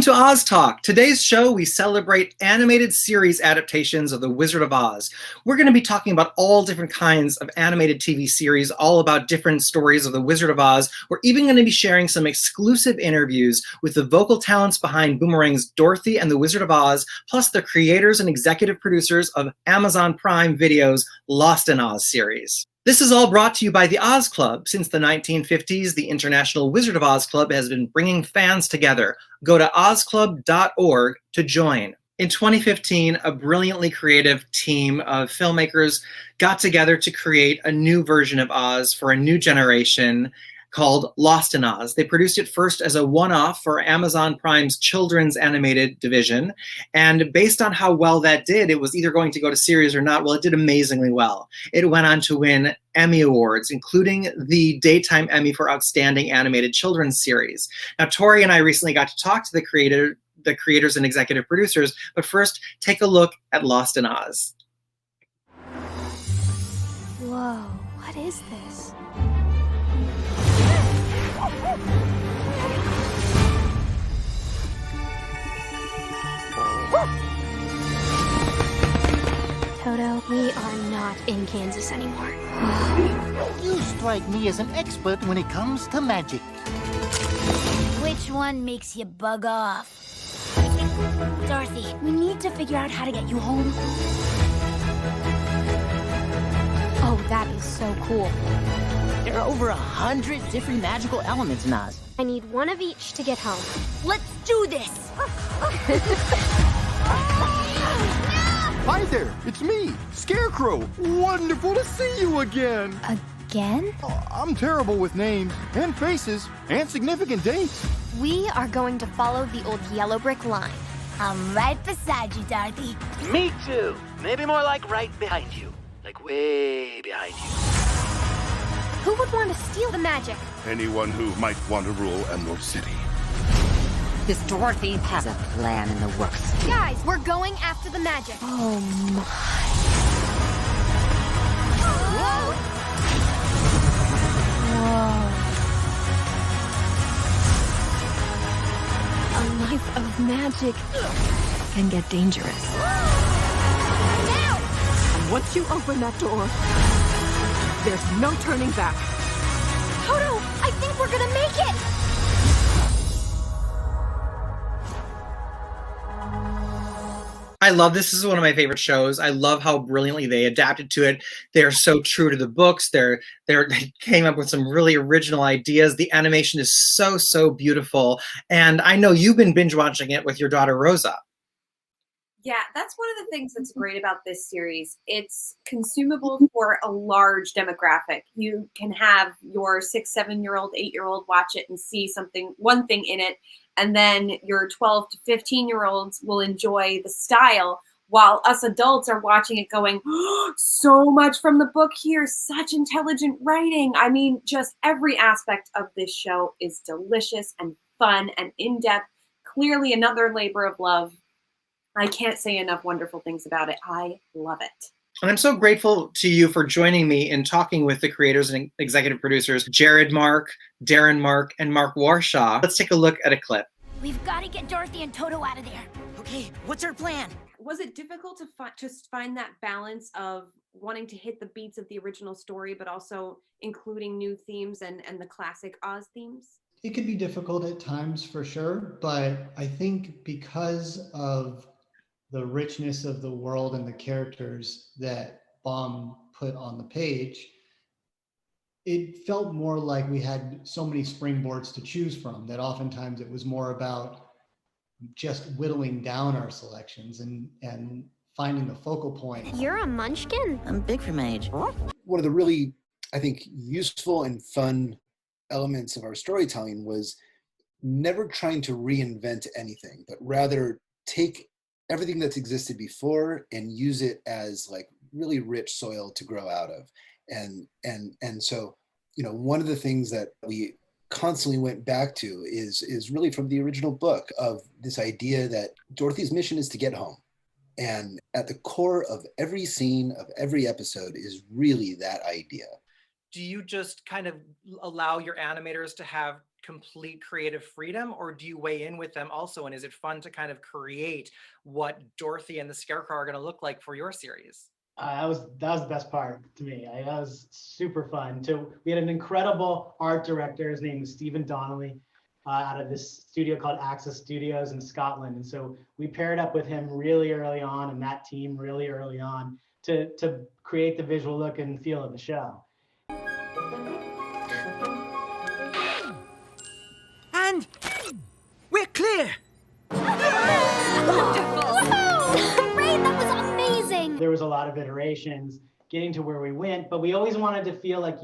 to Oz Talk. Today's show, we celebrate animated series adaptations of The Wizard of Oz. We're going to be talking about all different kinds of animated TV series, all about different stories of The Wizard of Oz. We're even going to be sharing some exclusive interviews with the vocal talents behind Boomerang's Dorothy and the Wizard of Oz, plus the creators and executive producers of Amazon Prime Video's Lost in Oz series. This is all brought to you by the Oz Club. Since the 1950s, the International Wizard of Oz Club has been bringing fans together. Go to ozclub.org to join. In 2015, a brilliantly creative team of filmmakers got together to create a new version of Oz for a new generation called Lost in Oz. They produced it first as a one-off for Amazon Prime's children's animated division. And based on how well that did, it was either going to go to series or not. Well, it did amazingly well. It went on to win Emmy Awards, including the Daytime Emmy for Outstanding Animated Children's Series. Now, Tori and I recently got to talk to the creators and executive producers, but first, take a look at Lost in Oz. Whoa, what is this? Toto, we are not in Kansas anymore. You strike me as an expert when it comes to magic. Which one makes you bug off? Dorothy, we need to figure out how to get you home. Oh, that is so cool. There are over 100 different magical elements in Oz. I need one of each to get home. Let's do this! Hi there, it's me, Scarecrow. Wonderful to see you again. Again? Oh, I'm terrible with names and faces and significant dates. We are going to follow the old yellow brick line. I'm right beside you, Dorothy. Me too. Maybe more like right behind you. Like way behind you. Who would want to steal the magic? Anyone who might want to rule Emerald City. This Dorothy has a plan in the works. Guys, we're going after the magic. Oh my. Whoa. A life of magic can get dangerous. And once you open that door, there's no turning back. Toto, I think we're gonna make it! I love this. This is one of my favorite shows. I love how brilliantly they adapted to it. They're so true to the books. They came up with some really original ideas. The animation is so beautiful. And I know you've been binge watching it with your daughter Rosa. Yeah, that's one of the things that's great about this series. It's consumable for a large demographic. You can have your 6, 7-year-old, 8-year-old watch it and see one thing in it. And then your 12 to 15-year-olds will enjoy the style, while us adults are watching it going, oh, so much from the book here, such intelligent writing. I mean, just every aspect of this show is delicious and fun and in-depth. Clearly another labor of love. I can't say enough wonderful things about it. I love it. And I'm so grateful to you for joining me in talking with the creators and executive producers, Jared Mark, Darren Mark, and Mark Warshaw. Let's take a look at a clip. We've got to get Dorothy and Toto out of there. Okay, what's our plan? Was it difficult to just find that balance of wanting to hit the beats of the original story, but also including new themes and the classic Oz themes? It could be difficult at times for sure, but I think because of the richness of the world and the characters that Baum put on the page, it felt more like we had so many springboards to choose from that oftentimes it was more about just whittling down our selections and finding the focal point. You're a munchkin? I'm big for my age. One of the really, I think, useful and fun elements of our storytelling was never trying to reinvent anything, but rather take everything that's existed before and use it as like really rich soil to grow out of. And so, you know, one of the things that we constantly went back to is really from the original book of this idea that Dorothy's mission is to get home. And at the core of every scene of every episode is really that idea. Do you just kind of allow your animators to have complete creative freedom, or do you weigh in with them also? And is it fun to kind of create what Dorothy and the Scarecrow are going to look like for your series? That was the best part to me. That was super fun. So we had an incredible art director. His name is Stephen Donnelly, out of this studio called Axis Studios in Scotland. And so we paired up with him really early on, and that team really early on, to create the visual look and feel of the show. And we're clear. Hooray, that was amazing! There was a lot of iterations getting to where we went, but we always wanted to feel like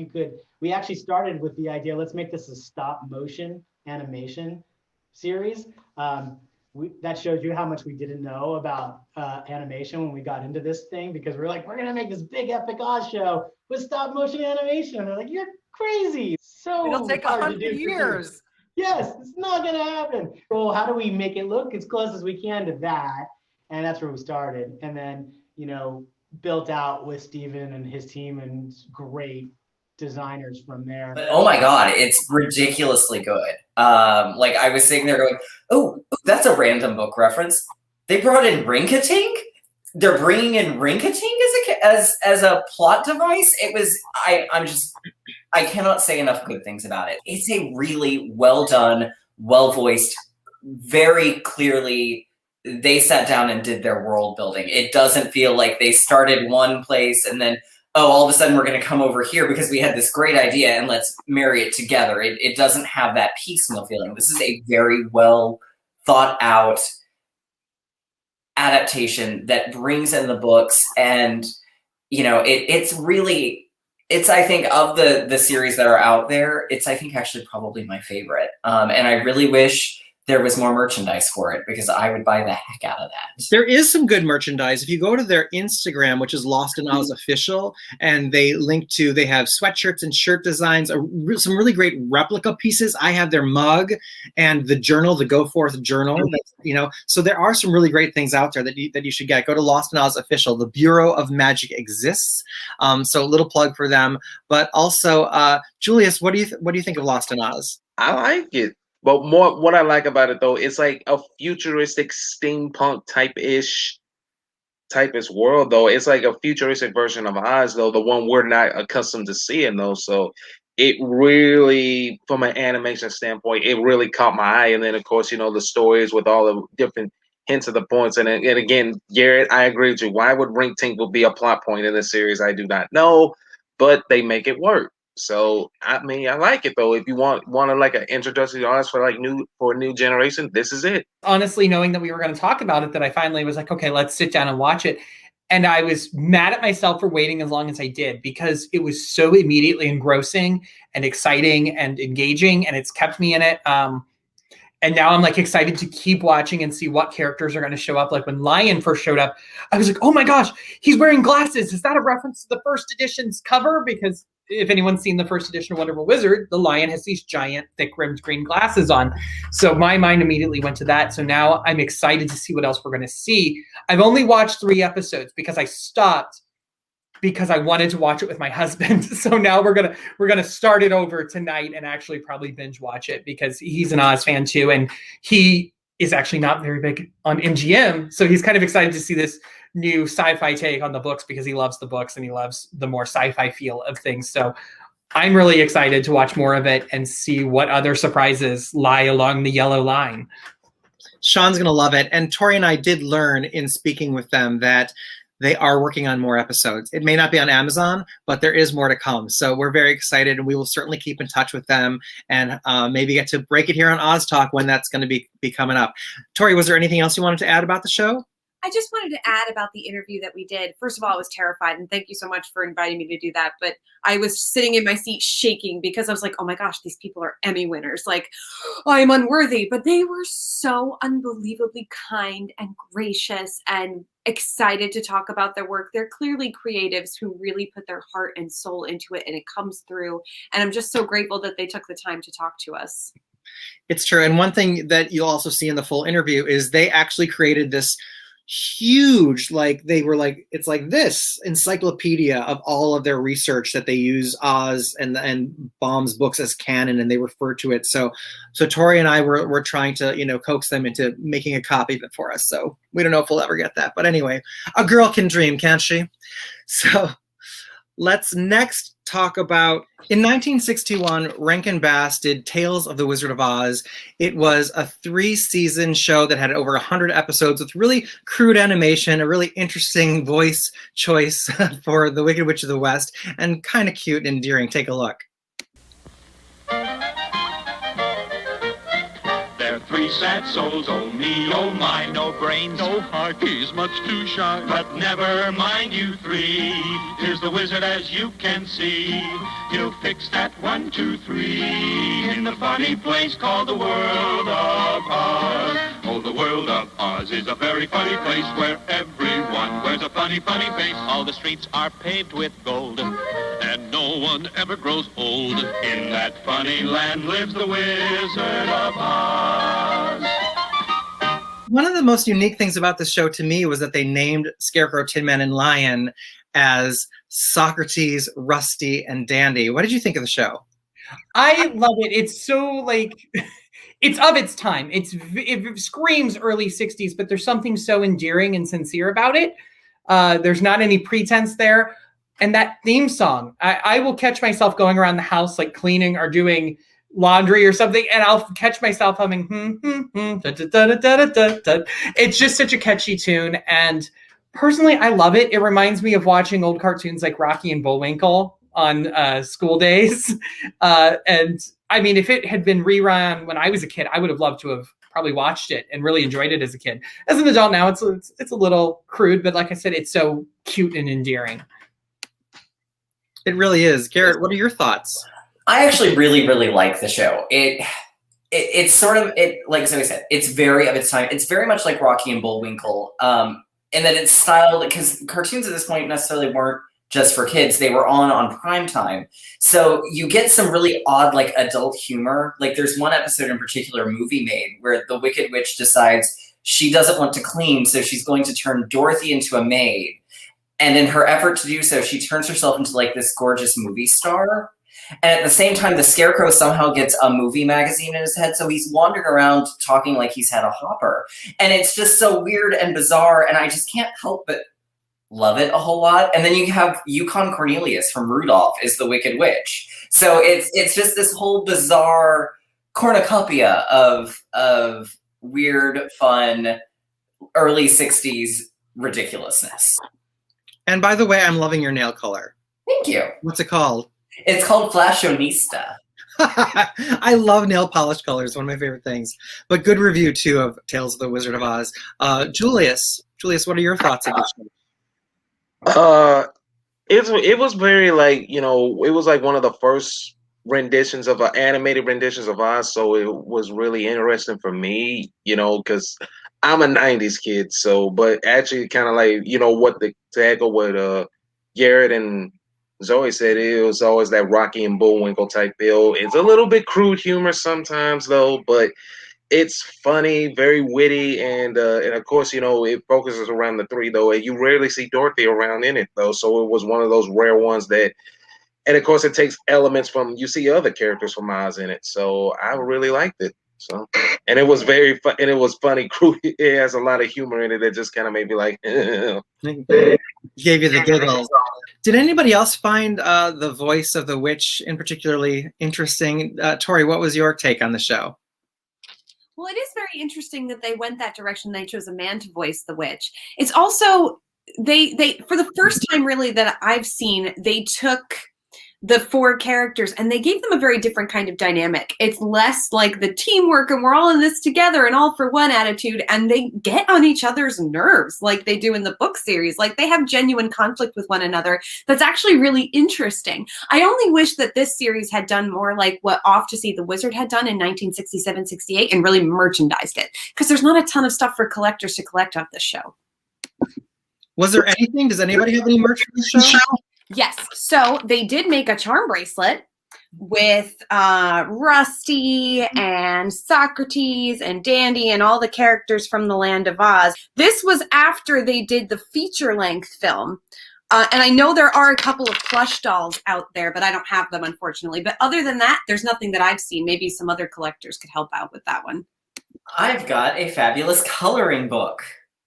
we actually started with the idea, let's make this a stop motion animation series. That shows you how much we didn't know about animation when we got into this thing, because we're like, we're gonna make this big epic Oz show with stop motion animation. And they're like, you're crazy. So it'll take 100 years. Yes, it's not gonna happen. Well, how do we make it look as close as we can to that? And that's where we started. And then, built out with Steven and his team and great designers from there. But oh my God, it's ridiculously good. Like I was sitting there going, oh, that's a random book reference. They brought in Ring-a-Tink? They're bringing in Ring-a-Tink as a plot device? It was, I cannot say enough good things about it. It's a really well done, well voiced, very clearly they sat down and did their world building. It doesn't feel like they started one place and then, oh, all of a sudden we're going to come over here because we had this great idea and let's marry it together. It doesn't have that piecemeal feeling. This is a very well thought out adaptation that brings in the books, and it's I think of the series that are out there, it's I think actually probably my favorite. And I really wish there was more merchandise for it, because I would buy the heck out of that. There is some good merchandise. If you go to their Instagram, which is Lost in Oz Official, and they have sweatshirts and shirt designs, some really great replica pieces. I have their mug and the journal, the Go Forth journal. So there are some really great things out there that you should get. Go to Lost in Oz Official. The Bureau of Magic exists. So a little plug for them. But also, Julius, what do you think of Lost in Oz? I like it. But more, what I like about it though, it's like a futuristic steampunk type-ish world though. It's like a futuristic version of Oz though, the one we're not accustomed to seeing though. So it really, from an animation standpoint, it really caught my eye. And then of course, the stories with all the different hints of the points. And again, Garrett, I agree with you. Why would Ring-a-Tink be a plot point in this series? I do not know, but they make it work. So I like it though. If you want to like an introductory artist for a new generation, this is it. Honestly, knowing that we were going to talk about it, that I finally was like, okay, let's sit down and watch it. And I was mad at myself for waiting as long as I did, because it was so immediately engrossing and exciting and engaging, and it's kept me in it. And now I'm like excited to keep watching and see what characters are going to show up. Like when Lion first showed up, I was like, oh my gosh, he's wearing glasses. Is that a reference to the first edition's cover? Because if anyone's seen the first edition of Wonderful Wizard, the lion has these giant, thick-rimmed green glasses on. So my mind immediately went to that. So now I'm excited to see what else we're going to see. I've only watched 3 episodes because I stopped because I wanted to watch it with my husband. So now we're gonna start it over tonight and actually probably binge watch it, because he's an Oz fan too, and he is actually not very big on MGM. So he's kind of excited to see this new sci-fi take on the books, because he loves the books and he loves the more sci-fi feel of things. So I'm really excited to watch more of it and see what other surprises lie along the yellow line. Sean's going to love it. And Tori and I did learn in speaking with them that they are working on more episodes. It may not be on Amazon, but there is more to come. So we're very excited, and we will certainly keep in touch with them and maybe get to break it here on Oz Talk when that's going to be coming up. Tori, was there anything else you wanted to add about the show? I just wanted to add about the interview that we did. First of all, I was terrified, and thank you so much for inviting me to do that. But I was sitting in my seat shaking, because I was like, oh my gosh, these people are Emmy winners. Like, I'm unworthy. But they were so unbelievably kind and gracious and excited to talk about their work. They're clearly creatives who really put their heart and soul into it, and it comes through. And I'm just so grateful that they took the time to talk to us. It's true. And one thing that you'll also see in the full interview is they actually created this huge, like they were like, it's like this encyclopedia of all of their research that they use Oz and Baum's books as canon, and they refer to it. So Tori and I were trying to, you know, coax them into making a copy of it for us. So we don't know if we'll ever get that, but anyway, a girl can dream, can't she? So let's next talk about, in 1961, Rankin Bass did Tales of the Wizard of Oz. It was a 3-season show that had over 100 episodes with really crude animation, a really interesting voice choice for the Wicked Witch of the West, and kind of cute and endearing. Take a look. They're 3 sad souls, oh me, oh my, no brains, no heart, he's much too shy. But never mind you 3, here's the wizard as you can see. He'll fix that 1, 2, 3 in the funny place called the world of Oz. Oh, the world of Oz is a very funny place where everyone wears a funny, funny face. All the streets are paved with gold, and no one ever grows old. In that funny land lives the Wizard of Oz. One of the most unique things about this show to me was that they named Scarecrow, Tin Man, and Lion as Socrates, Rusty, and Dandy. What did you think of the show? I love it. It's so like, it's of its time. It screams early 60s, but there's something so endearing and sincere about it. There's not any pretense there. And that theme song, I will catch myself going around the house, like cleaning or doing laundry or something, and I'll catch myself humming, da, da, da, da, da, da. It's just such a catchy tune. And personally, I love it. It reminds me of watching old cartoons like Rocky and Bullwinkle on school days. And I mean, if it had been rerun when I was a kid, I would have loved to have probably watched it and really enjoyed it as a kid. As an adult now, it's a little crude, but like I said, it's so cute and endearing. It really is. Garrett, what are your thoughts? I actually really, really like the show. It's sort of, like Zoe said, it's very of its time. It's very much like Rocky and Bullwinkle, in that it's styled, because cartoons at this point necessarily weren't just for kids. They were on prime time. So you get some really odd, like, adult humor. Like, there's one episode in particular, Movie Made, where the Wicked Witch decides she doesn't want to clean, so she's going to turn Dorothy into a maid. And in her effort to do so, she turns herself into, like, this gorgeous movie star. And at the same time, the Scarecrow somehow gets a movie magazine in his head, so he's wandering around talking like he's had a hopper. And it's just so weird and bizarre, and I just can't help but love it a whole lot. And then you have Yukon Cornelius from Rudolph is the Wicked Witch. So it's just this whole bizarre cornucopia of weird, fun, early 60s ridiculousness. And by the way, I'm loving your nail color. Thank you. What's it called? It's called Flashionista. I love nail polish colors, one of my favorite things. But good review, too, of Tales of the Wizard of Oz. Julius, what are your thoughts on this show? It was very, like, you know, it was like one of the first renditions of animated renditions of Oz, so it was really interesting for me, you know, because I'm a 90s kid, so, but actually kind of like, you know, to echo what Garrett and Zoe said, it was always that Rocky and Bullwinkle type deal. It's a little bit crude humor sometimes, though, but it's funny, very witty, and of course, you know, it focuses around the 3, though, and you rarely see Dorothy around in it, though, so it was one of those rare ones that, and of course, it takes elements from, you see other characters from Oz in it, so I really liked it. So, and it was very fun, and it was funny, crude. It has a lot of humor in it that just kind of made me like, gave you the giggles. Did anybody else find the voice of the witch in particularly interesting? Tori, what was your take on the show? Well, it is very interesting that they went that direction. They chose a man to voice the witch. It's also, they for the first time really that I've seen, they took the 4 characters and they gave them a very different kind of dynamic. It's less like the teamwork and we're all in this together and all for one attitude, and they get on each other's nerves like they do in the book series. Like they have genuine conflict with one another. That's actually really interesting. I only wish that this series had done more like what Off to See the Wizard had done in 1967-68 and really merchandised it, because there's not a ton of stuff for collectors to collect off this show. Was there anything? Does anybody have any merch for the show? Yes. So they did make a charm bracelet with Rusty and Socrates and Dandy and all the characters from the Land of Oz. This was after they did the feature-length film. And I know there are a couple of plush dolls out there, but I don't have them, unfortunately. But other than that, there's nothing that I've seen. Maybe some other collectors could help out with that one. I've got a fabulous coloring book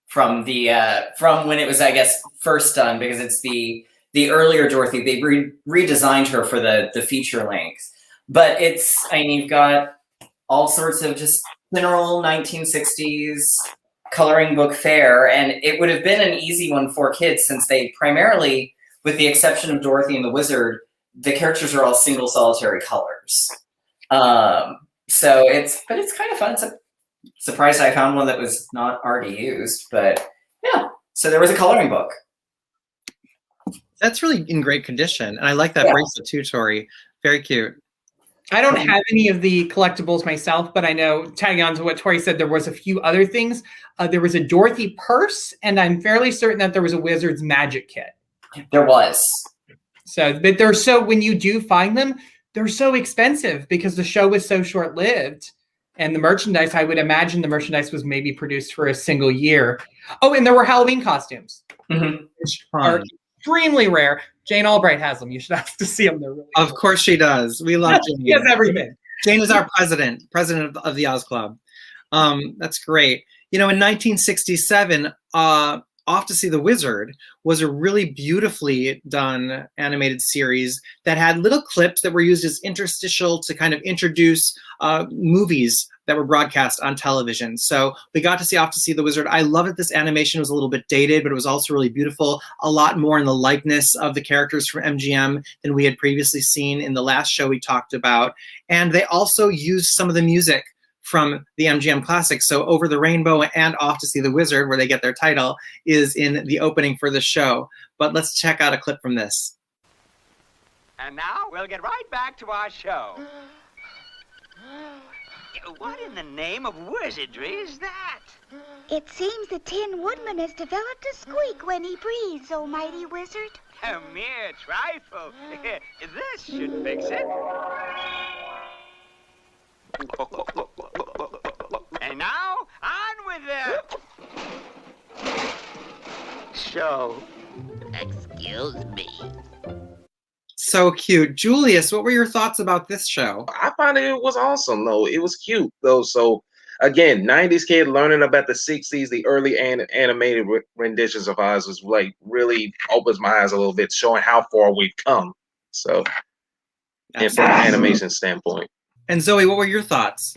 from the from when it was, I guess, first done, because it's the earlier Dorothy. They redesigned her for the feature length. But it's, I mean, you've got all sorts of just general 1960s coloring book fare, and it would have been an easy one for kids since they primarily, with the exception of Dorothy and the Wizard, the characters are all single solitary colors. So it's kind of fun. It's surprised I found one that was not already used, but yeah. So there was a coloring book. That's really in great condition, and I like that bracelet too, Tori. Very cute. I don't have any of the collectibles myself, but I know, tagging on to what Tori said, there was a few other things. There was a Dorothy purse, and I'm fairly certain that there was a Wizard's magic kit. There was. So, but they're so, when you do find them, they're so expensive because the show was so short-lived. And the merchandise, I would imagine the merchandise was maybe produced for a single year. Oh, and there were Halloween costumes, which are extremely rare. Jane Albright has them. You should ask to see them. They're really Of course she does. We love Jane. She has everything. Jane is our president of the Oz Club. That's great. You know, in 1967, Off to See the Wizard was a really beautifully done animated series that had little clips that were used as interstitial to kind of introduce movies that were broadcast on television. So we got to see Off to See the Wizard. I love that this animation was a little bit dated, but it was also really beautiful. A lot more in the likeness of the characters from MGM than we had previously seen in the last show we talked about. And they also used some of the music from the MGM classics. So Over the Rainbow and Off to See the Wizard, where they get their title, is in the opening for the show. But let's check out a clip from this. And now we'll get right back to our show. What in the name of wizardry is that? It seems the Tin Woodman has developed a squeak when he breathes, oh mighty wizard. A mere trifle. This should fix it. And now, on with the show. Excuse me. So cute. Julius, what were your thoughts about this show? I found it was awesome, though. It was cute, though. So, again, 90s kid learning about the 60s, the early animated renditions of Oz was like really opens my eyes a little bit, showing how far we've come. So, and from an animation standpoint. And Zoe, what were your thoughts?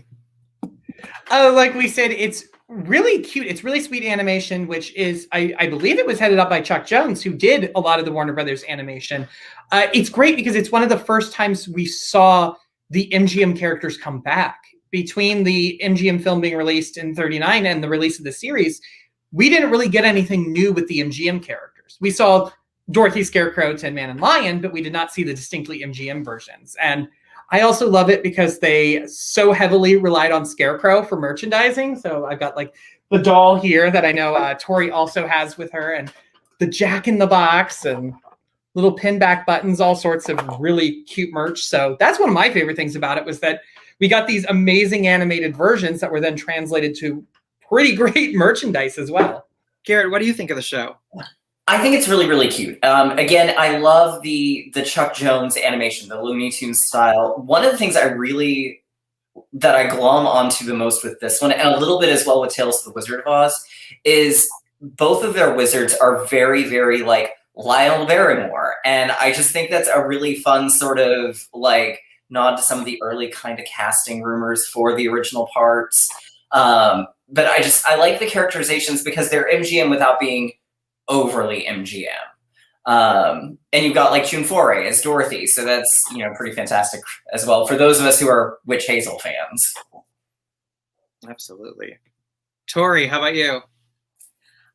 Like we said, it's really cute. It's really sweet animation, which is, I believe it was headed up by Chuck Jones, who did a lot of the Warner Brothers animation. It's great because it's one of the first times we saw the MGM characters come back. Between the MGM film being released in '39 and the release of the series, we didn't really get anything new with the MGM characters. We saw Dorothy, Scarecrow, Tin Man, and Lion, but we did not see the distinctly MGM versions. And I also love it because they so heavily relied on Scarecrow for merchandising. So I've got like the doll here that I know Tori also has with her, and the Jack in the Box and little pinback buttons, all sorts of really cute merch. So that's one of my favorite things about it, was that we got these amazing animated versions that were then translated to pretty great merchandise as well. Garrett, what do you think of the show? I think it's really, really cute. Again, I love the Chuck Jones animation, the Looney Tunes style. One of the things that I glom onto the most with this one, and a little bit as well with Tales of the Wizard of Oz, is both of their wizards are very, very like Lyle Barrymore. And I just think that's a really fun sort of like nod to some of the early kind of casting rumors for the original parts. But I like the characterizations because they're MGM without being overly MGM. And you've got like June Foray as Dorothy, so that's, you know, pretty fantastic as well for those of us who are Witch Hazel fans. Absolutely. Tori, how about you?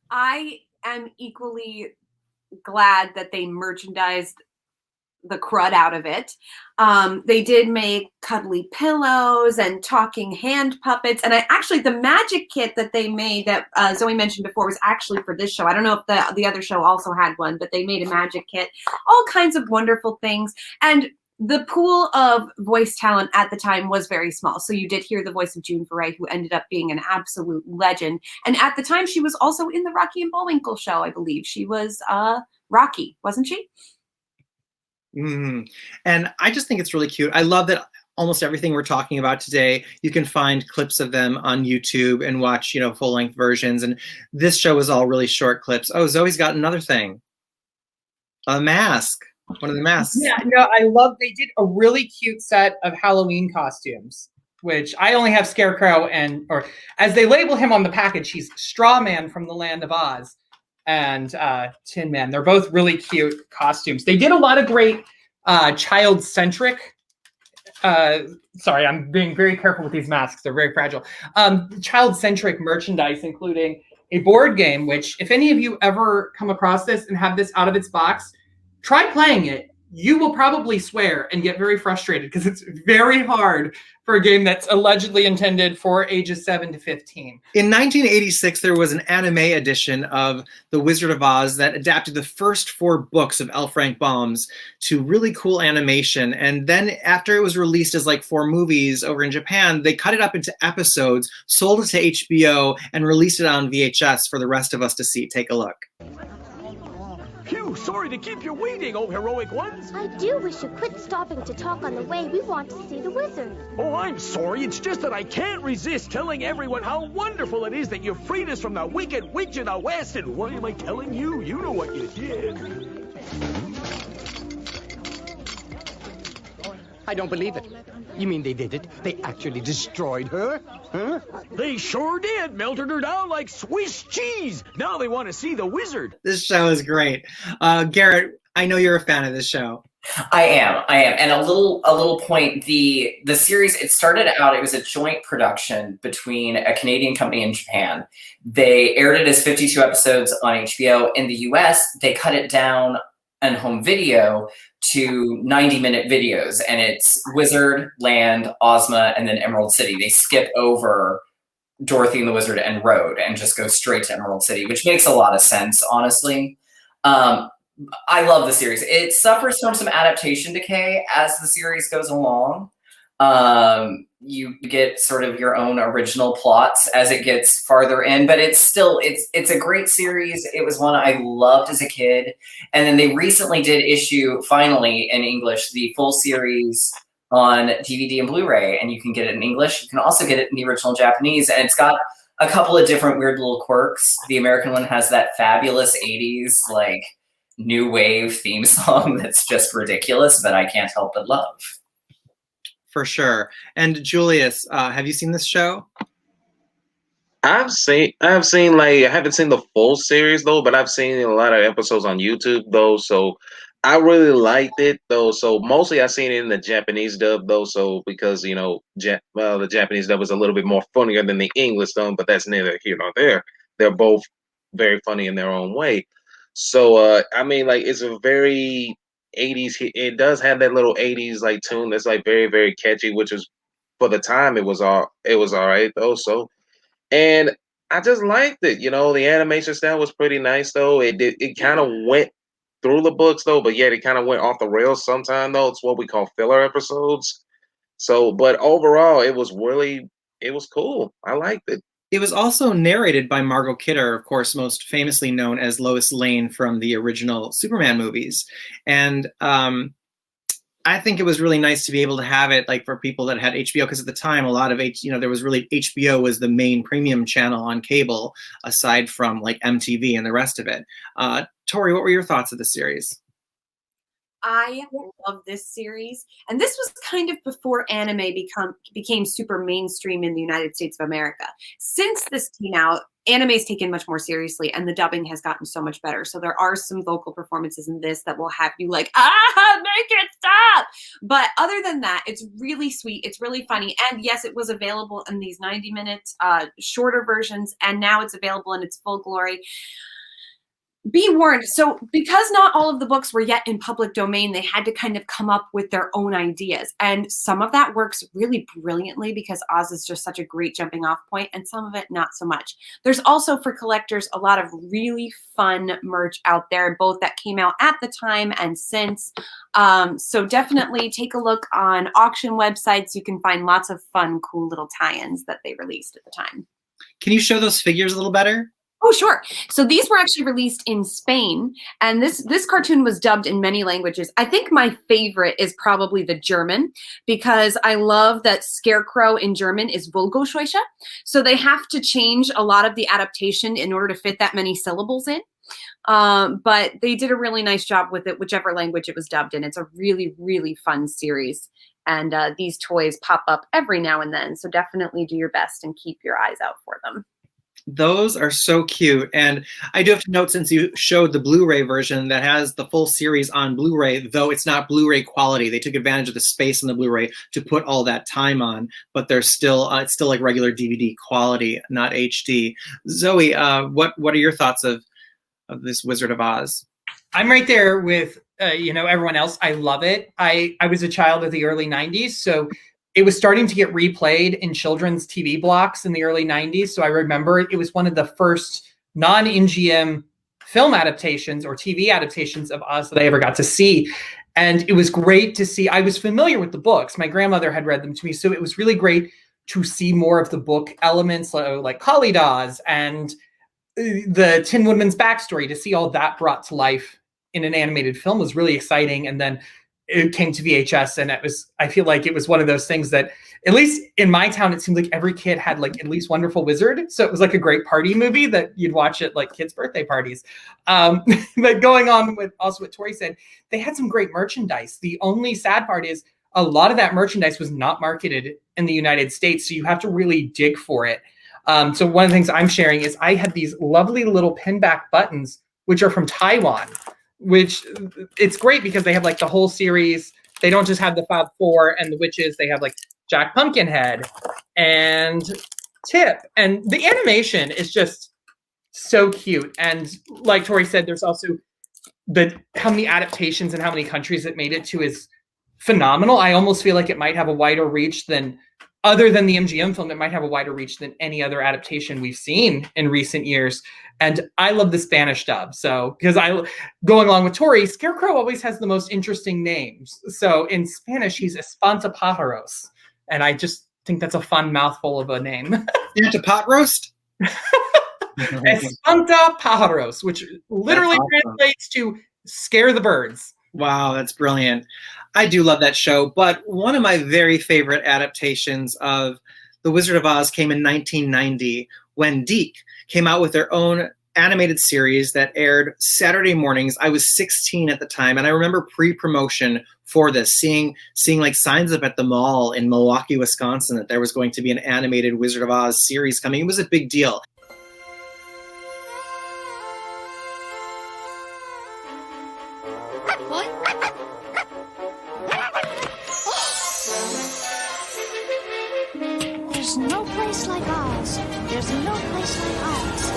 I am equally glad that they merchandised the crud out of it. They did make cuddly pillows and talking hand puppets. And the magic kit that they made that Zoe mentioned before was actually for this show. I don't know if the other show also had one, but they made a magic kit, all kinds of wonderful things. And the pool of voice talent at the time was very small. So you did hear the voice of June Foray, who ended up being an absolute legend. And at the time, she was also in the Rocky and Bullwinkle show, I believe. She was Rocky, wasn't she? Mm. And I just think it's really cute. I love that almost everything we're talking about today, you can find clips of them on YouTube and watch, full-length versions. And this show is all really short clips. Oh, Zoe's got another thing. A mask. One of the masks. Yeah, no, they did a really cute set of Halloween costumes, which I only have Scarecrow or as they label him on the package, he's Straw Man from the Land of Oz and Tin Man. They're both really cute costumes. They did a lot of great child-centric, sorry, I'm being very careful with these masks. They're very fragile. Child-centric merchandise, including a board game, which if any of you ever come across this and have this out of its box, try playing it. You will probably swear and get very frustrated because it's very hard for a game that's allegedly intended for ages 7 to 15. In 1986, there was an anime edition of The Wizard of Oz that adapted the first 4 books of L. Frank Baum's to really cool animation. And then after it was released as 4 movies over in Japan, they cut it up into episodes, sold it to HBO, and released it on VHS for the rest of us to see. Take a look. Phew, sorry to keep you waiting, oh heroic ones. I do wish you quit stopping to talk on the way. We want to see the wizard. Oh, I'm sorry. It's just that I can't resist telling everyone how wonderful it is that you freed us from the wicked witch of the West. And why am I telling you? You know what you did. I don't believe it. You mean they did it? They actually destroyed her? Huh? They sure did. Melted her down like Swiss cheese. Now they want to see the wizard. This show is great. Garrett, I know you're a fan of this show. I am. And a little point, the series, it started out, it was a joint production between a Canadian company and Japan. They aired it as 52 episodes on HBO. In the US, they cut it down on home video to 90-minute videos, and it's Wizard, Land, Ozma, and then Emerald City. They skip over Dorothy and the Wizard and Road and just go straight to Emerald City, which makes a lot of sense, honestly. I love the series. It suffers from some adaptation decay as the series goes along. You get sort of your own original plots as it gets farther in, but it's still, it's a great series. It was one I loved as a kid. And then they recently did issue, finally in English, the full series on DVD and Blu-ray, and you can get it in English. You can also get it in the original Japanese, and it's got a couple of different weird little quirks. The American one has that fabulous 80s, new wave theme song that's just ridiculous, but I can't help but love. For sure. And Julius, have you seen this show? I've seen I haven't seen the full series though, but I've seen a lot of episodes on YouTube though, so I really liked it though. So mostly I've seen it in the Japanese dub though, so because the Japanese dub is a little bit more funnier than the English dub, but that's neither here nor there. They're both very funny in their own way. So it's a very 80s. It does have that little 80s tune that's very, very catchy, which was for the time it was all right though. So, and I just liked it. The animation style was pretty nice though. It kind of went through the books though, but yet it kind of went off the rails sometime though. It's what we call filler episodes. So, but overall, it was cool. I liked it. It was also narrated by Margot Kidder, of course, most famously known as Lois Lane from the original Superman movies. And I think it was really nice to be able to have it for people that had HBO, because at the time, a lot of there was really HBO was the main premium channel on cable, aside from MTV and the rest of it. Tori, what were your thoughts of the series? I love this series. And this was kind of before anime became super mainstream in the United States of America. Since this came out, anime's taken much more seriously, and the dubbing has gotten so much better. So there are some vocal performances in this that will have you make it stop. But other than that, it's really sweet. It's really funny. And yes, it was available in these 90-minute shorter versions, and now it's available in its full glory. be warned. So because not all of the books were yet in public domain, they had to kind of come up with their own ideas. And some of that works really brilliantly because Oz is just such a great jumping off point, and some of it not so much. There's also for collectors a lot of really fun merch out there, both that came out at the time and since. So definitely take a look on auction websites. You can find lots of fun, cool little tie-ins that they released at the time. Can you show those figures a little better? Oh, sure. So these were actually released in Spain, and this cartoon was dubbed in many languages. I think my favorite is probably the German, because I love that Scarecrow in German is Vogelscheuche. So they have to change a lot of the adaptation in order to fit that many syllables in. But they did a really nice job with it, whichever language it was dubbed in. It's a really, really fun series. And these toys pop up every now and then. So definitely do your best and keep your eyes out for them. Those are so cute. And I do have to note, since you showed the Blu-ray version that has the full series on Blu-ray, though it's not Blu-ray quality, they took advantage of the space in the Blu-ray to put all that time on, but they're still, it's still like regular DVD quality, not HD. Zoe, what are your thoughts of this Wizard of Oz? I'm right there with, everyone else. I love it. I was a child of the early 90s, so it was starting to get replayed in children's TV blocks in the early 90s. So I remember it was one of the first non-MGM film adaptations or TV adaptations of Oz that I ever got to see. And it was great to see. I was familiar with the books. My grandmother had read them to me. So it was really great to see more of the book elements like Kalidas and the Tin Woodman's backstory. To see all that brought to life in an animated film was really exciting. And then it came to VHS, and I feel like it was one of those things that, at least in my town, it seemed like every kid had like at least Wonderful Wizard. So it was like a great party movie that you'd watch at like kids' birthday parties. But going on with also what Tori said, they had some great merchandise. The only sad part is a lot of that merchandise was not marketed in the United States. So you have to really dig for it. So one of the things I'm sharing is I had these lovely little pinback buttons, which are from Taiwan, which it's great because they have like the whole series. They don't just have the Fab Four and the witches. They have like Jack Pumpkinhead and Tip. And the animation is just so cute. And like Tori said, there's also how many adaptations and how many countries it made it to is phenomenal. I almost feel like it might have a wider reach than, other than the MGM film, it might have a wider reach than any other adaptation we've seen in recent years. And I love the Spanish dub. So, because going along with Tori, Scarecrow always has the most interesting names. So in Spanish, he's Espantapájaros. And I just think that's a fun mouthful of a name. Santa Pot Roast? Espantapájaros, which literally translates to scare the birds. Wow, that's brilliant. I do love that show, but one of my very favorite adaptations of The Wizard of Oz came in 1990 when Deke came out with their own animated series that aired Saturday mornings. I was 16 at the time, and I remember pre-promotion for this, seeing like signs up at the mall in Milwaukee, Wisconsin, that there was going to be an animated Wizard of Oz series coming. It was a big deal. There's no place like Oz. There's no place like Oz.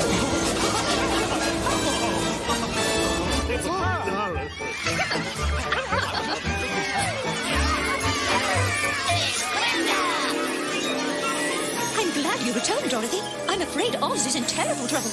I'm glad you returned, Dorothy. I'm afraid Oz is in terrible trouble.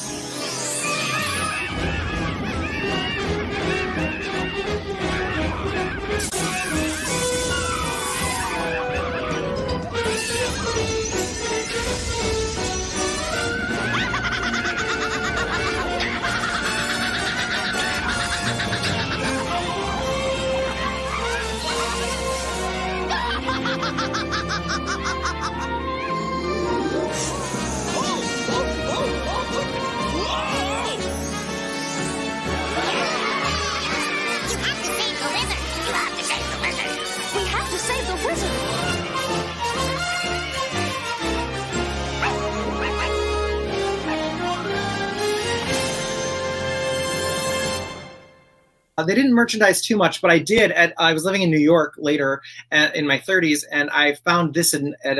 They didn't merchandise too much, but I did. I was living in New York later in my 30s, and I found this at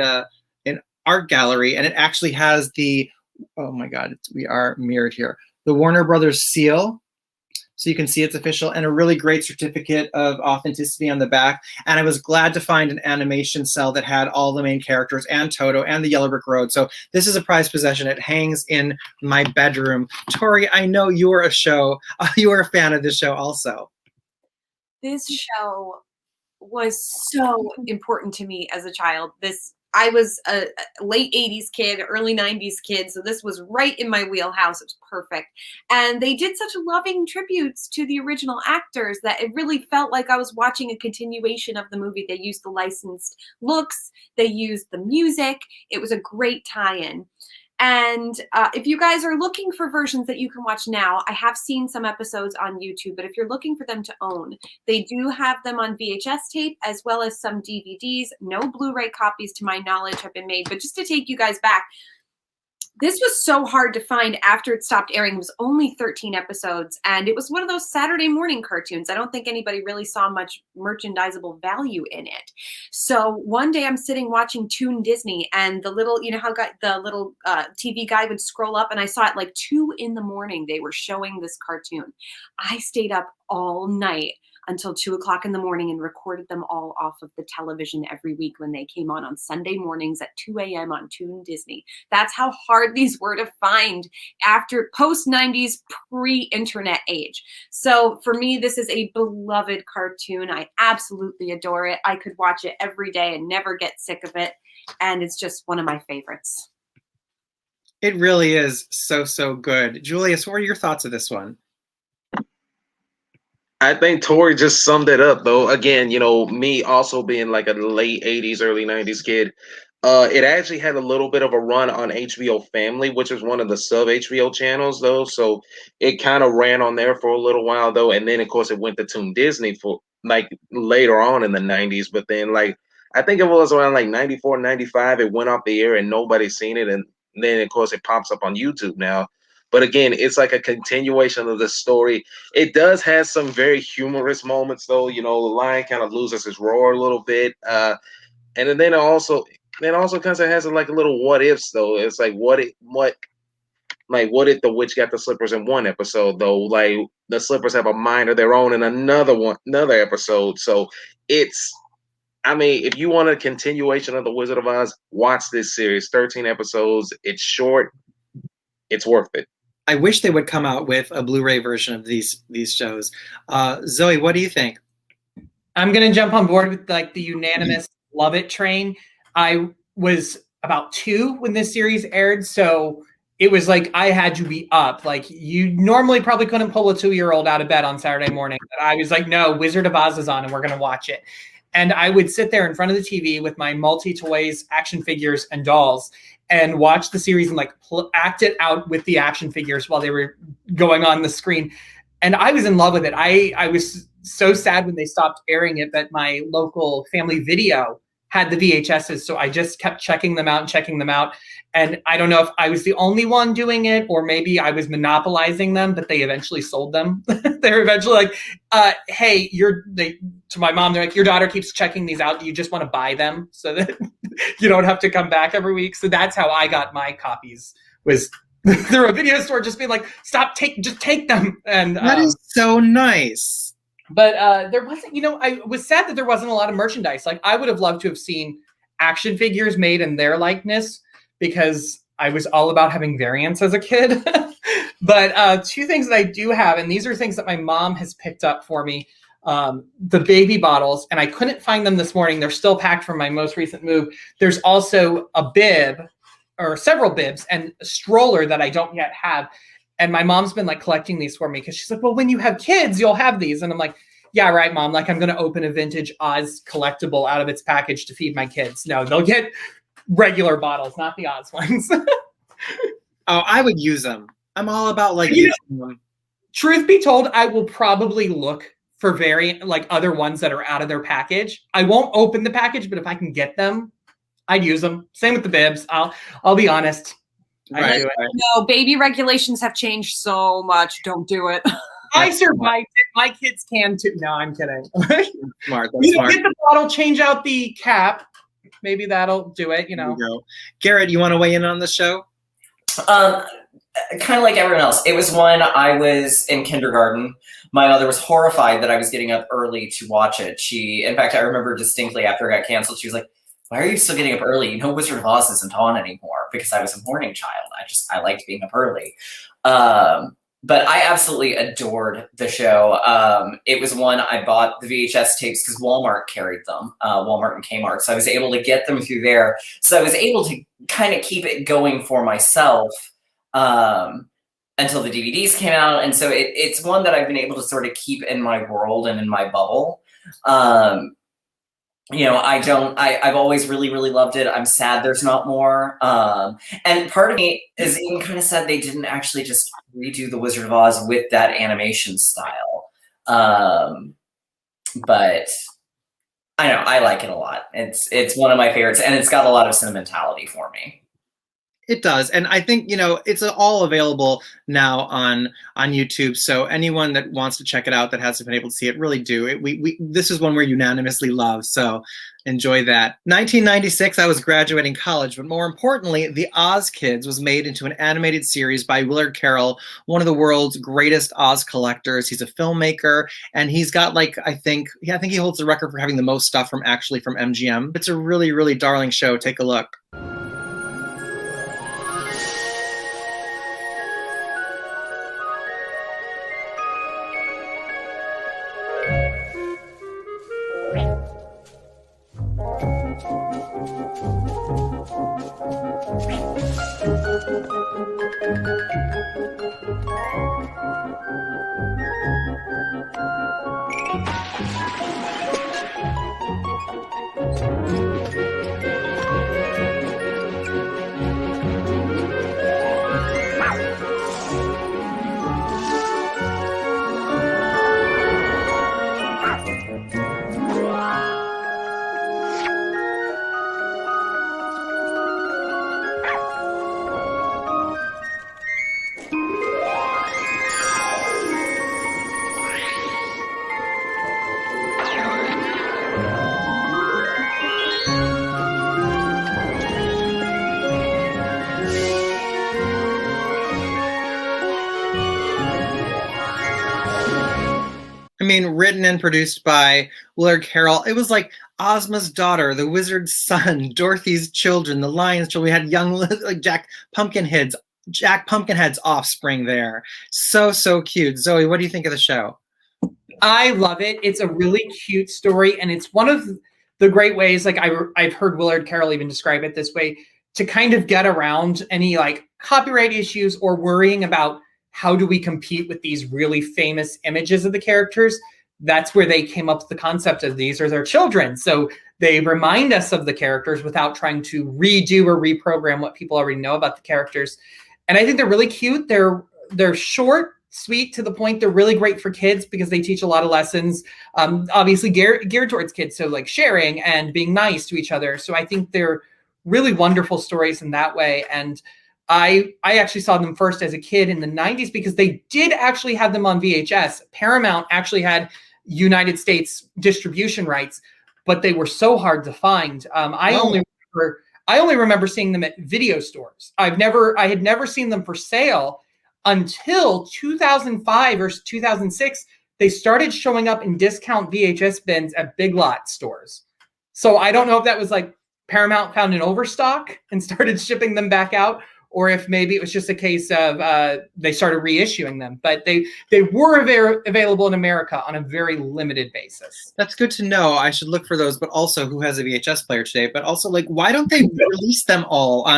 an art gallery, and it actually has the, oh my God, we are mirrored here, the Warner Brothers seal so you can see it's official, and a really great certificate of authenticity on the back. And I was glad to find an animation cell that had all the main characters and Toto and the Yellow Brick Road. So this is a prized possession. It hangs in my bedroom. Tori, I know you're a fan of this show also. This show was so important to me as a child. I was a late 80s kid, early 90s kid, so this was right in my wheelhouse. It was perfect. And they did such loving tributes to the original actors that it really felt like I was watching a continuation of the movie. They used the licensed looks, they used the music. It was a great tie-in. And if you guys are looking for versions that you can watch now, I have seen some episodes on YouTube, but if you're looking for them to own, they do have them on VHS tape as well as some DVDs. No Blu-ray copies to my knowledge have been made, but just to take you guys back, this was so hard to find after it stopped airing. It was only 13 episodes, and it was one of those Saturday morning cartoons. I don't think anybody really saw much merchandisable value in it. So one day I'm sitting watching Toon Disney, and the little, you know how the little TV guy would scroll up, and I saw it like 2 in the morning. They were showing this cartoon. I stayed up all night until 2 o'clock in the morning and recorded them all off of the television every week when they came on Sunday mornings at 2 a.m. on Toon Disney. That's how hard these were to find after post-90s, pre-internet age. So for me, this is a beloved cartoon. I absolutely adore it. I could watch it every day and never get sick of it. And it's just one of my favorites. It really is so good. Julius, what are your thoughts of this one? I think Tori just summed it up, though. Again, me also being like a late 80s, early 90s kid, it actually had a little bit of a run on HBO Family, which is one of the sub-HBO channels, though. So it kind of ran on there for a little while, though. And then, of course, it went to Toon Disney for like later on in the 90s. But then, like, I think it was around like 94, 95, it went off the air and nobody's seen it. And then, of course, it pops up on YouTube now. But again, it's like a continuation of the story. It does have some very humorous moments, though. The lion kind of loses his roar a little bit, and then it also kind of has like a little what ifs, though. It's like what if the witch got the slippers in one episode, though? Like the slippers have a mind of their own in another episode. So if you want a continuation of the Wizard of Oz, watch this series. 13 episodes. It's short. It's worth it. I wish they would come out with a Blu-ray version of these shows. Zoe, what do you think? I'm going to jump on board with like the unanimous love it train. I was about 2 when this series aired, so it was like I had to be up. Like you normally probably couldn't pull a 2-year-old out of bed on Saturday morning. But I was like, no, Wizard of Oz is on and we're going to watch it. And I would sit there in front of the TV with my multi-toys, action figures, and dolls and watch the series and like act it out with the action figures while they were going on the screen. And I was in love with it. I was so sad when they stopped airing it, but my local Family Video had the VHSs. So I just kept checking them out. And I don't know if I was the only one doing it or maybe I was monopolizing them, but they eventually sold them. They're eventually like, hey, to my mom, they're like, your daughter keeps checking these out. Do you just want to buy them so that you don't have to come back every week? So that's how I got my copies, was through a video store, just being like, just take them. And that is so nice. But there wasn't, I was sad that there wasn't a lot of merchandise. Like I would have loved to have seen action figures made in their likeness, because I was all about having variants as a kid. But 2 things that I do have, and these are things that my mom has picked up for me, the baby bottles, and I couldn't find them this morning. They're still packed from my most recent move. There's also a bib, or several bibs, and a stroller that I don't yet have. And my mom's been like collecting these for me because she's like, well, when you have kids, you'll have these. And I'm like, yeah, right, Mom. Like I'm going to open a vintage Oz collectible out of its package to feed my kids. No, they'll get regular bottles, not the Oz ones. Oh, I would use them. I'm all about like using them. Truth be told, I will probably look for other ones that are out of their package. I won't open the package, but if I can get them, I'd use them. Same with the bibs. I'll be honest. Right. No, baby regulations have changed so much. Don't do it. I survived it. My kids can too. No, I'm kidding. Smart. Get the bottle, change out the cap. Maybe that'll do it. There you go. Garrett, you want to weigh in on the show? Kind of like everyone else. It was when I was in kindergarten. my mother was horrified that I was getting up early to watch it. In fact, I remember distinctly after it got canceled, she was like, "Why are you still getting up early? You know Wizard of Oz isn't on anymore," because I was a morning child. I liked being up early. But I absolutely adored the show. It was one I bought the VHS tapes because Walmart carried them, Walmart and Kmart. So I was able to get them through there. So I was able to kind of keep it going for myself until the DVDs came out. And so it's one that I've been able to sort of keep in my world and in my bubble. I've always really, really loved it. I'm sad there's not more. And part of me is even kind of sad they didn't actually just redo The Wizard of Oz with that animation style. But I know, I like it a lot. It's one of my favorites, and it's got a lot of sentimentality for me. It does, and I think it's all available now on YouTube. So anyone that wants to check it out that hasn't been able to see it, really do. This is one we're unanimously love. So enjoy that. 1996, I was graduating college, but more importantly, The Oz Kids was made into an animated series by Willard Carroll, one of the world's greatest Oz collectors. He's a filmmaker, and he's got I think he holds the record for having the most stuff from MGM. It's a really, really darling show. Take a look. I mean, written and produced by Willard Carroll. It was like Ozma's daughter, the wizard's son, Dorothy's children, the lion's children. We had young Jack Pumpkinhead's offspring there. So cute. Zoe, what do you think of the show? I love it. It's a really cute story, and it's one of the great ways, I've heard Willard Carroll even describe it this way, to kind of get around any copyright issues or worrying about how do we compete with these really famous images of the characters. That's where they came up with the concept of these are their children. So they remind us of the characters without trying to redo or reprogram what people already know about the characters. And I think they're really cute. They're short, sweet, to the point. They're really great for kids because they teach a lot of lessons, obviously geared towards kids. So sharing and being nice to each other. So I think they're really wonderful stories in that way. And I actually saw them first as a kid in the 90s because they did actually have them on VHS. Paramount actually had United States distribution rights, but they were so hard to find. I only remember seeing them at video stores. I had never seen them for sale until 2005 or 2006. They started showing up in discount VHS bins at Big Lot stores. So I don't know if that was Paramount found an overstock and started shipping them back out, or if maybe it was just a case of they started reissuing them. But they were available in America on a very limited basis. That's good to know. I should look for those, but also who has a VHS player today? But also, why don't they release them all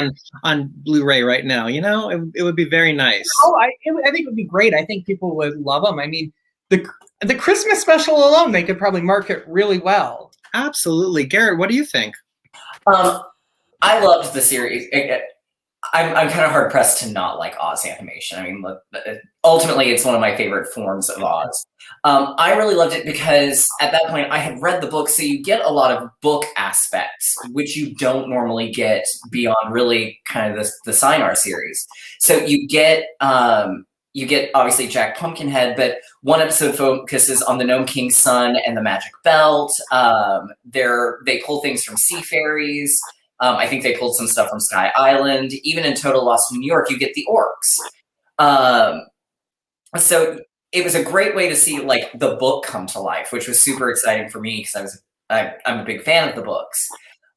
on Blu-ray right now? It would be very nice. Oh, I think it would be great. I think people would love them. I mean, the Christmas special alone, they could probably market really well. Absolutely. Garrett, what do you think? I loved the series. I'm kind of hard pressed to not like Oz animation. I mean, look, ultimately, it's one of my favorite forms of Oz. I really loved it because at that point I had read the book, so you get a lot of book aspects which you don't normally get beyond really kind of the Sinar series. So you get obviously Jack Pumpkinhead, but one episode focuses on the Gnome King's son and the magic belt. They pull things from sea fairies. I think they pulled some stuff from Sky Island. Even in Total Lost in New York, you get the orcs. So it was a great way to see like the book come to life, which was super exciting for me because I'm a big fan of the books.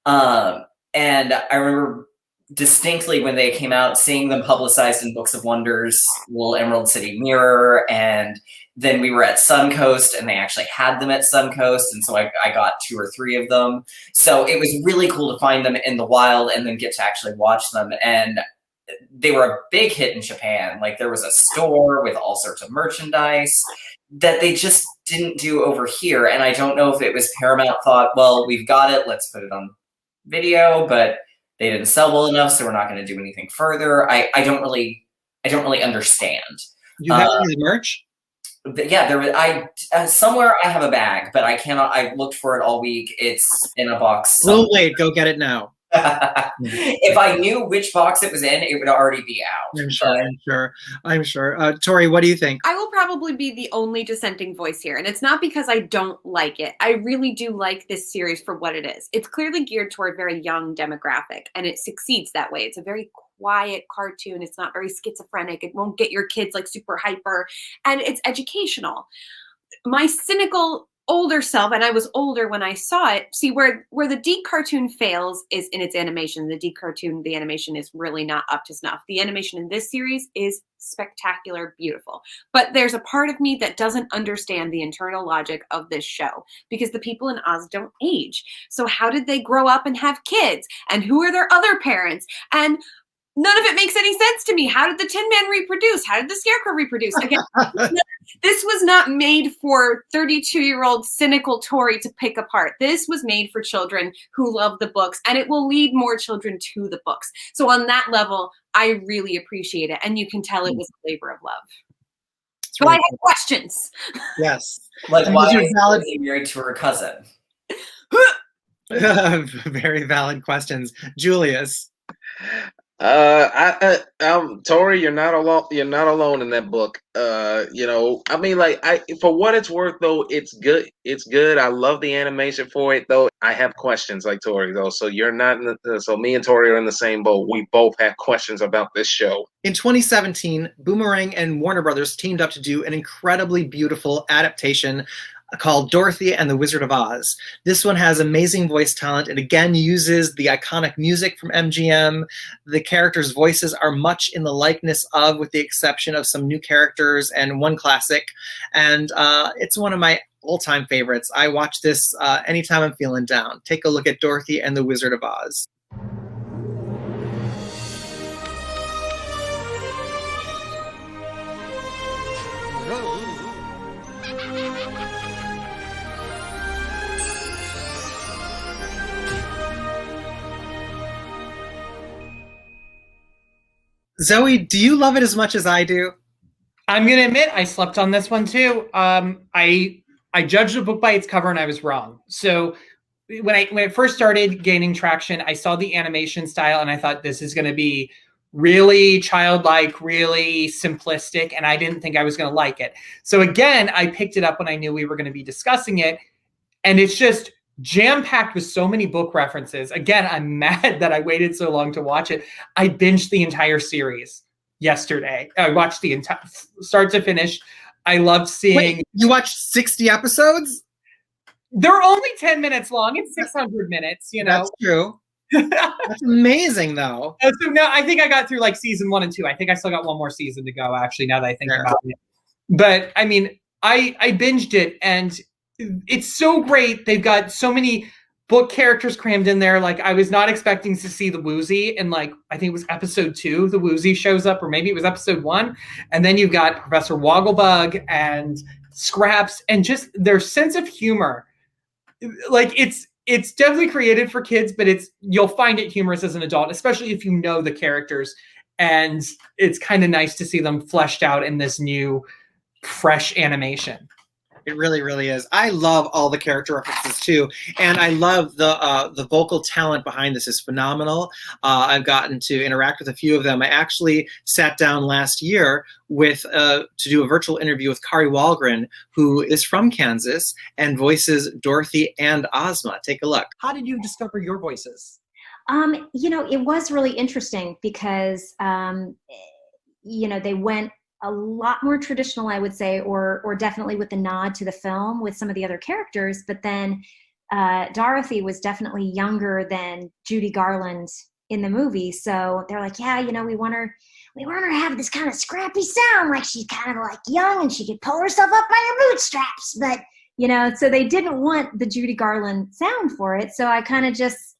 And I remember distinctly when they came out, seeing them publicized in Books of Wonders, Little Emerald City Mirror, and then we were at Suncoast and they actually had them at Suncoast, and so I got 2 or 3 of them. So it was really cool to find them in the wild and then get to actually watch them. And they were a big hit in Japan. Like there was a store with all sorts of merchandise that they just didn't do over here. And I don't know if it was Paramount thought, well, we've got it, let's put it on video, but they didn't sell well enough, so we're not going to do anything further. I don't really understand. You have any merch? Yeah, there was. Somewhere I have a bag, but I cannot. I looked for it all week. It's in a box. We'll wait. Go get it now. If I knew which box it was in, it would already be out. I'm sure. Tori, what do you think? I will probably be the only dissenting voice here, and it's not because I don't like it. I really do like this series for what it is. It's clearly geared toward a very young demographic, and it succeeds that way. It's a very quiet cartoon. It's not very schizophrenic. It won't get your kids like super hyper, and it's educational. My cynical older self, and I was older when I saw it, see where the Deke cartoon fails is in its animation. The Deke cartoon, the animation is really not up to snuff. The animation in this series is spectacular, beautiful. But there's a part of me that doesn't understand the internal logic of this show because the people in Oz don't age. So how did they grow up and have kids? And who are their other parents? And none of it makes any sense to me. How did the Tin Man reproduce? How did the Scarecrow reproduce? Again, this was not made for 32-year-old cynical Tori to pick apart. This was made for children who love the books, and it will lead more children to the books. So on that level, I really appreciate it, and you can tell it was a labor of love. So I have questions. Yes. Like, why is Lily married to her cousin? Very valid questions. Julius. Tori, you're not alone. You're not alone in that book. You know, I mean, like, for what it's worth, though, it's good. It's good. I love the animation for it, though. I have questions, like Tori, though. So you're not. So me and Tori are in the same boat. We both have questions about this show. In 2017, Boomerang and Warner Brothers teamed up to do an incredibly beautiful adaptation called Dorothy and the Wizard of Oz. This one has amazing voice talent. It again uses the iconic music from MGM. The characters' voices are much in the likeness of, with the exception of some new characters and one classic. And it's one of my all-time favorites. I watch this anytime I'm feeling down. Take a look at Dorothy and the Wizard of Oz. Zoe, do you love it as much as I do? I'm gonna admit I slept on this one too. I judged a book by its cover and I was wrong. So when it first started gaining traction, I saw the animation style and I thought this is gonna be really childlike, really simplistic, and I didn't think I was gonna like it. So again, I picked it up when I knew we were gonna be discussing it, and it's just jam-packed with so many book references. Again, I'm mad that I waited so long to watch it. I binged the entire series yesterday. I watched the entire start to finish. I loved seeing. Wait, you watched 60 episodes? They're only 10 minutes long. It's 600 minutes, you know. That's true. That's amazing, though. So now I think I got through like season 1 and 2. I think I still got one more season to go, actually, now that I think about it. But I mean, I binged it, and it's so great. They've got so many book characters crammed in there. Like, I was not expecting to see the Woozy in, like, I think it was episode 2. The Woozy shows up, or maybe it was episode 1. And then you've got Professor Wogglebug and Scraps, and just their sense of humor. Like, it's definitely created for kids, but you'll find it humorous as an adult, especially if you know the characters. And it's kind of nice to see them fleshed out in this new, fresh animation. It really, really is. I love all the character references too, and I love the vocal talent behind this is phenomenal. I've gotten to interact with a few of them. I actually sat down last year with to do a virtual interview with Kari Wahlgren, who is from Kansas and voices Dorothy and Ozma. Take a look. How did you discover your voices? You know, it was really interesting because you know, they went a lot more traditional, I would say, or definitely with the nod to the film with some of the other characters. But then Dorothy was definitely younger than Judy Garland in the movie. So they're like, yeah, we want her to have this kind of scrappy sound, like she's kind of like young and she could pull herself up by her bootstraps. But, so they didn't want the Judy Garland sound for it. So I kind of just,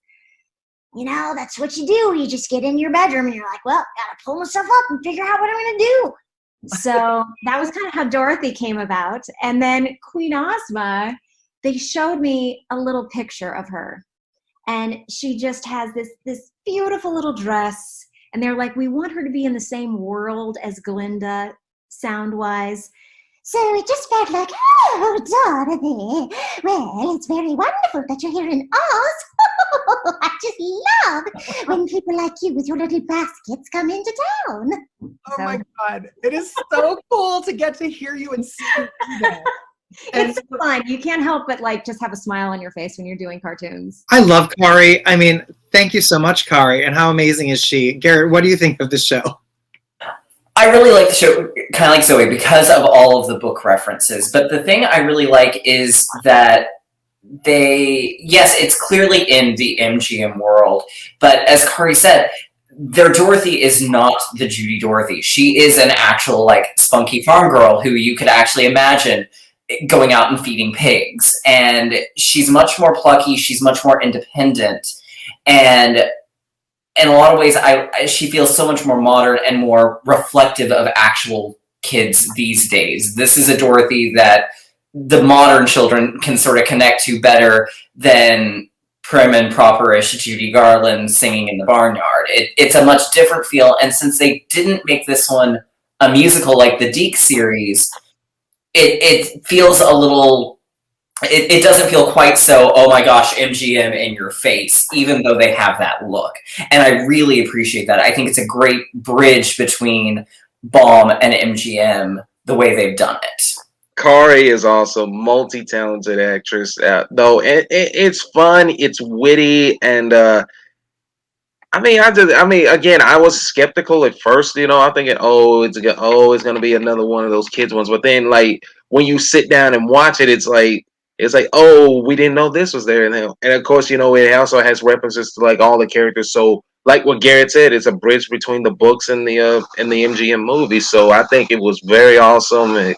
that's what you do. You just get in your bedroom and you're like, well, gotta pull myself up and figure out what I'm going to do. So that was kind of how Dorothy came about. And then Queen Ozma, they showed me a little picture of her. And she just has this beautiful little dress. And they're like, we want her to be in the same world as Glinda, sound-wise. So it just felt like, oh, Dorothy, well, it's very wonderful that you're here in Oz. I just love when people like you with your little baskets come into town. Oh my God. It is so cool to get to hear you and see you do that. It's fun. You can't help but just have a smile on your face when you're doing cartoons. I love Kari. I mean, thank you so much, Kari. And how amazing is she? Garrett, what do you think of the show? I really like the show, kind of like Zoe, because of all of the book references. But the thing I really like is that yes, it's clearly in the MGM world, but as Kari said, their Dorothy is not the Judy Dorothy. She is an actual, spunky farm girl who you could actually imagine going out and feeding pigs. And she's much more plucky, she's much more independent, and in a lot of ways, she feels so much more modern and more reflective of actual kids these days. This is a Dorothy that the modern children can sort of connect to better than prim and proper-ish Judy Garland singing in the barnyard. It's a much different feel, and since they didn't make this one a musical like the Deke series, it feels a little... It doesn't feel quite so, oh my gosh, MGM in your face, even though they have that look. And I really appreciate that. I think it's a great bridge between Baum and MGM, the way they've done it. Kari is also multi-talented actress, though it's fun, it's witty, and again, I was skeptical at first, I'm thinking, it's gonna be another one of those kids ones. But then, when you sit down and watch it, it's like, oh, we didn't know this was there. And of course, it also has references to all the characters. So like what Garrett said, it's a bridge between the books and the MGM movie. So I think it was very awesome.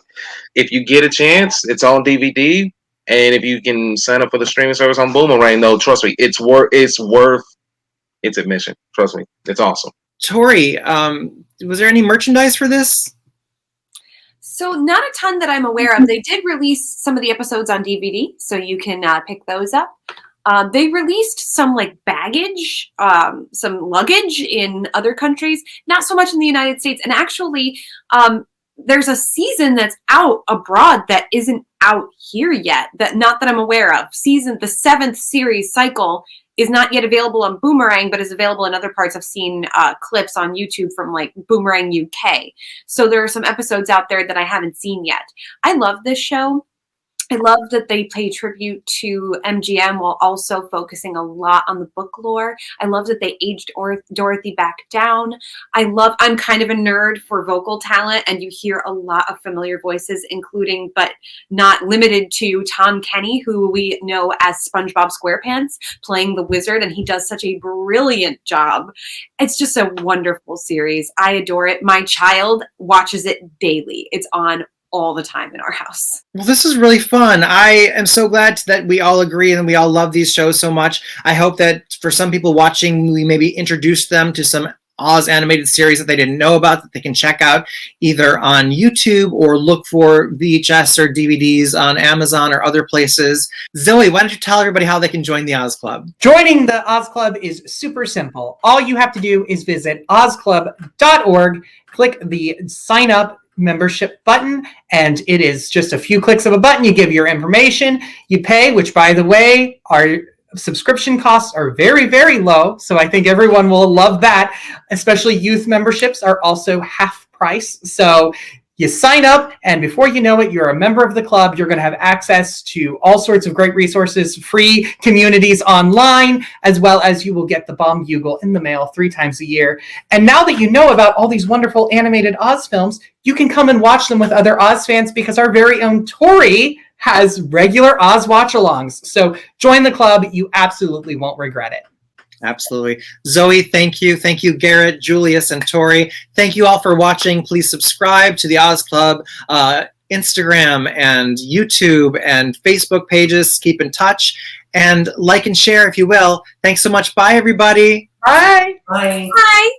If you get a chance, it's on DVD. And if you can sign up for the streaming service on Boomerang, though, trust me, it's worth its admission. Trust me, it's awesome. Tori, was there any merchandise for this? So not a ton that I'm aware of. They did release some of the episodes on DVD, so you can pick those up. They released some baggage, some luggage in other countries, not so much in the United States. And actually, there's a season that's out abroad that isn't out here yet, not that I'm aware of. The 7th series cycle is not yet available on Boomerang, but is available in other parts. I've seen clips on YouTube from Boomerang UK. So there are some episodes out there that I haven't seen yet. I love this show. I love that they pay tribute to MGM while also focusing a lot on the book lore. I love that they aged Dorothy back down. I'm kind of a nerd for vocal talent, and you hear a lot of familiar voices, including, but not limited to, Tom Kenny, who we know as SpongeBob SquarePants, playing the wizard, and he does such a brilliant job. It's just a wonderful series. I adore it. My child watches it daily. It's on all the time in our house. Well, this is really fun. I am so glad that we all agree and we all love these shows so much. I hope that for some people watching, we maybe introduce them to some Oz animated series that they didn't know about that they can check out either on YouTube or look for VHS or DVDs on Amazon or other places. Zoe, why don't you tell everybody how they can join the Oz Club? Joining the Oz Club is super simple. All you have to do is visit ozclub.org, click the sign up membership button, and it is just a few clicks of a button. You give your information, you pay, which, by the way, our subscription costs are very, very low. So I think everyone will love that. Especially youth memberships are also half price. So You sign up, and before you know it, you're a member of the club. You're going to have access to all sorts of great resources, free communities online, as well as you will get the Bomb Bugle in the mail 3 times a year. And now that you know about all these wonderful animated Oz films, you can come and watch them with other Oz fans because our very own Tori has regular Oz watch-alongs. So join the club. You absolutely won't regret it. Absolutely. Zoe, thank you. Thank you, Garrett, Julius, and Tori. Thank you all for watching. Please subscribe to the Oz Club Instagram and YouTube and Facebook pages. Keep in touch and like and share if you will. Thanks so much. Bye, everybody. Bye. Bye. Bye.